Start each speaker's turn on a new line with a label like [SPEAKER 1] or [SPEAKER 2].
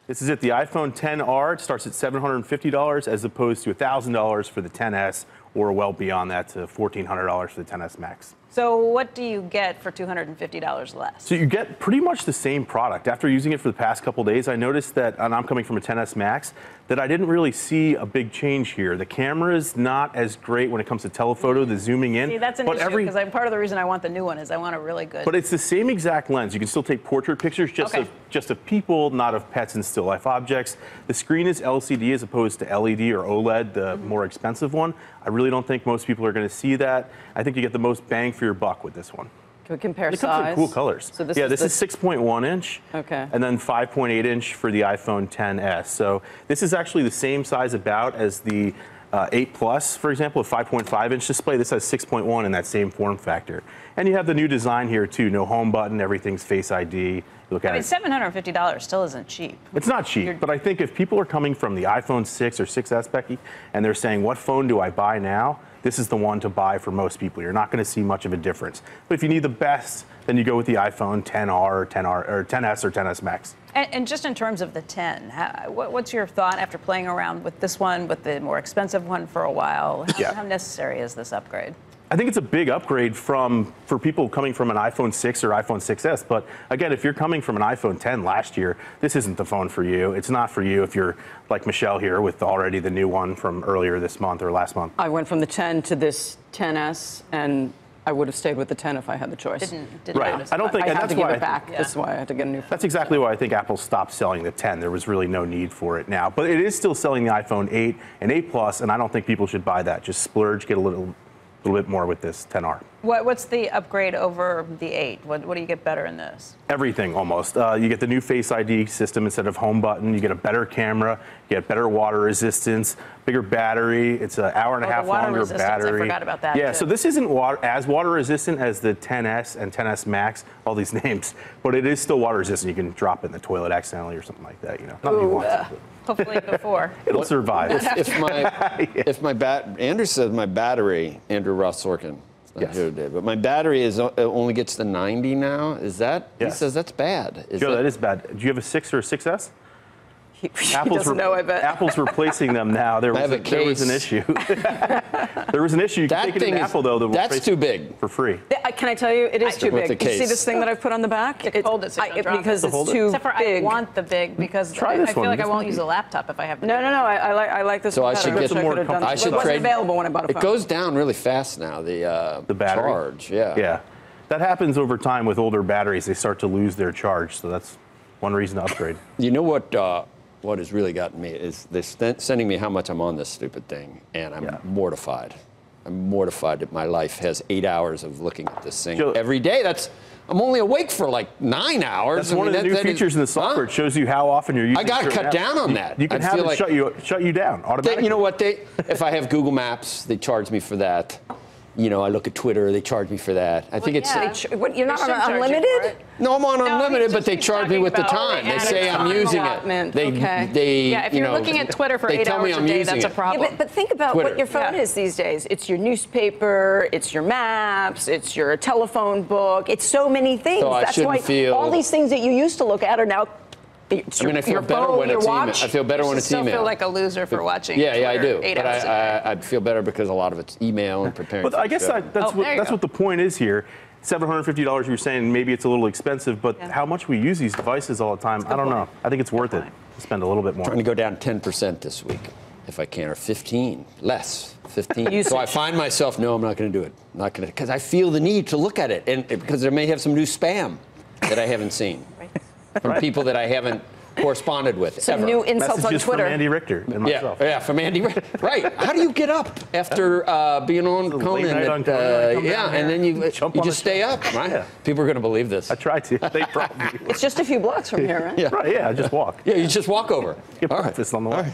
[SPEAKER 1] This is it, the iPhone XR. It starts at $750 as opposed to $1,000 for the XS, or well beyond that to $1,400 for the XS Max.
[SPEAKER 2] So what do you get for $250 less?
[SPEAKER 1] So you get pretty much the same product. After using it for the past couple days, I noticed that, and I'm coming from a XS Max, that I didn't really see a big change here. The camera is not as great when it comes to telephoto, the zooming in.
[SPEAKER 2] See, that's an issue, because part of the reason I want the new one is I want a really good...
[SPEAKER 1] But it's the same exact lens. You can still take portrait pictures, just of people, not of pets and still life objects. The screen is LCD as opposed to LED or OLED, the more expensive one. I really don't think most people are going to see that. I think you get the most bang for your buck with this one.
[SPEAKER 2] Can we compare size?
[SPEAKER 1] It comes in cool colors. So this is 6.1 inch.
[SPEAKER 2] Okay.
[SPEAKER 1] And then 5.8 inch for the iPhone XS. So this is actually the same size about as the 8 Plus, for example, a 5.5 inch display. This has 6.1 in that same form factor. And you have the new design here too. No home button, everything's Face ID. Look at it.
[SPEAKER 2] $750 still isn't cheap.
[SPEAKER 1] It's not cheap, but I think if people are coming from the iPhone 6 or 6S, Becky, and they're saying, what phone do I buy now? This is the one to buy for most people. You're not going to see much of a difference. But if you need the best, then you go with the iPhone XR or XS or XS Max.
[SPEAKER 2] And just in terms of the 10, what's your thought after playing around with this one, with the more expensive one for a while? How necessary is this upgrade?
[SPEAKER 1] I think it's a big upgrade for people coming from an iPhone 6 or iPhone 6S. But again, if you're coming from an iPhone 10 last year, this isn't the phone for you. It's not for you if you're like Michelle here with already the new one from earlier this month or last month.
[SPEAKER 3] I went from the 10 to this 10S, and I would have stayed with the 10 if I had the choice.
[SPEAKER 2] Didn't
[SPEAKER 1] right. I don't think
[SPEAKER 3] I had
[SPEAKER 1] that's
[SPEAKER 3] to give
[SPEAKER 1] why
[SPEAKER 3] it back. That's why I had to get a new phone.
[SPEAKER 1] That's exactly why I think Apple stopped selling the 10. There was really no need for it now. But it is still selling the iPhone 8 and 8 Plus, and I don't think people should buy that. Just splurge, get a little bit more with this XR.
[SPEAKER 2] What's the upgrade over the 8? What do you get better in this?
[SPEAKER 1] Everything, almost. You get the new Face ID system instead of home button. You get a better camera. You get better water resistance, bigger battery. It's an hour and a half longer battery.
[SPEAKER 2] I forgot about that.
[SPEAKER 1] Yeah, so this isn't as water resistant as the XS and XS Max, all these names, but it is still water resistant. You can drop it in the toilet accidentally or something like that. You know, not that you want to.
[SPEAKER 2] Hopefully before.
[SPEAKER 1] It'll survive.
[SPEAKER 4] Andrew says my battery, Andrew Ross Sorkin, not here today, but my battery only gets to 90 now. Is that? He says that's bad.
[SPEAKER 1] Joe, that is bad. Do you have a 6 or a 6S?
[SPEAKER 3] He doesn't know, I bet.
[SPEAKER 1] Apple's replacing them now. There was an issue. There was an issue. You can take it in Apple, though.
[SPEAKER 4] That's too big.
[SPEAKER 1] For free.
[SPEAKER 3] Can I tell you, it is too big. You see this thing that I've put on the back?
[SPEAKER 2] Because
[SPEAKER 3] it's too
[SPEAKER 2] Except for
[SPEAKER 3] big.
[SPEAKER 2] I want the big, because I feel like I won't use a laptop if I have the
[SPEAKER 3] No, I like this.
[SPEAKER 4] So I should get
[SPEAKER 3] more.
[SPEAKER 4] It wasn't
[SPEAKER 3] available when I bought a phone.
[SPEAKER 4] It goes down really fast now, the
[SPEAKER 1] battery
[SPEAKER 4] charge. Yeah.
[SPEAKER 1] Yeah. That happens over time with older batteries. They start to lose their charge, so that's one reason to upgrade.
[SPEAKER 4] You know what has really gotten me is they're sending me how much I'm on this stupid thing, and I'm mortified. I'm mortified that my life has 8 hours of looking at this thing every day. I'm only awake for like 9 hours.
[SPEAKER 1] That's one of the new features in the software. It shows you how often you're using it.
[SPEAKER 4] I got to cut down on that.
[SPEAKER 1] You can have it shut you down automatically.
[SPEAKER 4] You know what? If I have Google Maps, they charge me for that. You know, I look at Twitter, they charge me for that. I think
[SPEAKER 3] you're not on unlimited?
[SPEAKER 4] No, I'm on unlimited, but they charge me with the time. They say I'm using it.
[SPEAKER 2] If you're looking at Twitter for 8 hours a day, that's a problem.
[SPEAKER 3] Yeah, but think about what your phone is these days. It's your newspaper, it's your maps, it's your telephone book. It's so many things.
[SPEAKER 4] So
[SPEAKER 3] that's why all these things that you used to look at are now.
[SPEAKER 4] I feel better when it's email. I feel better when it's email.
[SPEAKER 2] You still feel like a loser for watching.
[SPEAKER 4] Yeah, I do. But I feel better because a lot of it's email and preparing.
[SPEAKER 1] But I guess that's what the point is here. $750, you're saying maybe it's a little expensive, but how much we use these devices all the time, I don't know. I think it's worth it to spend a little bit more.
[SPEAKER 4] I'm trying to go down 10% this week, if I can, or 15, less, 15. So I find myself, no, I'm not going to do it. Not going to, because I feel the need to look at it, and because there may have some new spam that I haven't seen. From people that I haven't corresponded with.
[SPEAKER 3] Some new insults on Twitter.
[SPEAKER 1] From Andy Richter and myself.
[SPEAKER 4] Yeah, from Andy Richter. Right. How do you get up after being on Conan? And then you just stay up, right? Yeah. People are going to believe this.
[SPEAKER 1] I try to. They probably
[SPEAKER 3] It's just a few blocks from here, right?
[SPEAKER 1] Yeah, I just walk.
[SPEAKER 4] Yeah, you just walk over.
[SPEAKER 1] Get breakfast on the way.